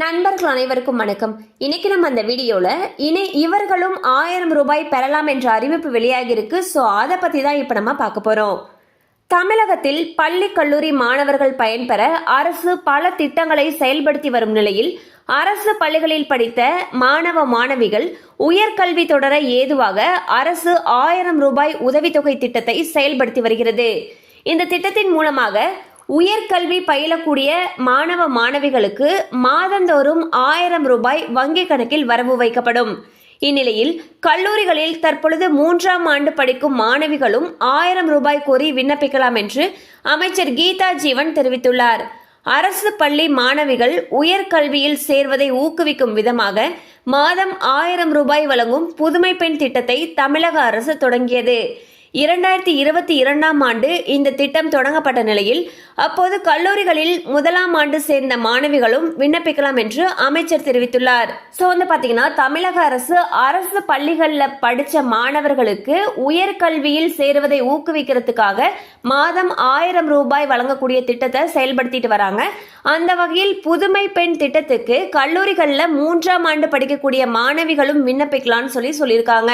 நண்பர்கள் அனைவருக்கும் வணக்கம். இன்னைக்கு நம்ம அந்த வீடியோல இவர்களும் 1000 ரூபாய் பெறலாம் என்ற அறிவிப்பு வெளியாகி இருக்கு. ஸோ அதை பத்தி தான் இப்ப நம்ம பார்க்க போறோம். தமிழகத்தில் பள்ளி கல்லூரி மாணவர்கள் பயன்பெற அரசு பல திட்டங்களை செயல்படுத்தி வரும் நிலையில் அரசு பள்ளிகளில் படித்த மாணவ மாணவிகள் உயர்கல்வி தொடர ஏதுவாக அரசு 1000 ரூபாய் உதவித்தொகை திட்டத்தை செயல்படுத்தி வருகிறது. இந்த திட்டத்தின் மூலமாக உயர்கல்வி பயிலக்கூடிய மாணவ மாணவிகளுக்கு மாதந்தோறும் 1000 ரூபாய் வங்கி கணக்கில் வரவு வைக்கப்படும். இந்நிலையில் கல்லூரிகளில் தற்பொழுது 3ஆம் ஆண்டு படிக்கும் மாணவிகளும் 1000 ரூபாய் கோரி விண்ணப்பிக்கலாம் என்று அமைச்சர் கீதா ஜீவன் தெரிவித்துள்ளார். அரசு பள்ளி மாணவிகள் உயர்கல்வியில் சேர்வதை ஊக்குவிக்கும் விதமாக மாதம் 1000 ரூபாய் வழங்கும் புதுமை பெண் திட்டத்தை தமிழக அரசு தொடங்கியது. 2022ஆம் ஆண்டு இந்த திட்டம் தொடங்கப்பட்ட நிலையில் அப்போது கல்லூரிகளில் 1ஆம் ஆண்டு சேர்ந்த மாணவிகளும் விண்ணப்பிக்கலாம் என்று அமைச்சர் தெரிவித்துள்ளார். ஸோ பாத்தீங்கன்னா தமிழக அரசு பள்ளிகளில் படித்த மாணவர்களுக்கு உயர்கல்வியில் சேருவதை ஊக்குவிக்கிறதுக்காக மாதம் 1000 ரூபாய் வழங்கக்கூடிய திட்டத்தை செயல்படுத்திட்டு வராங்க. அந்த வகையில் புதுமை பெண் திட்டத்துக்கு கல்லூரிகளில் 3ஆம் ஆண்டு படிக்கக்கூடிய மாணவிகளும் விண்ணப்பிக்கலாம்னு சொல்லியிருக்காங்க.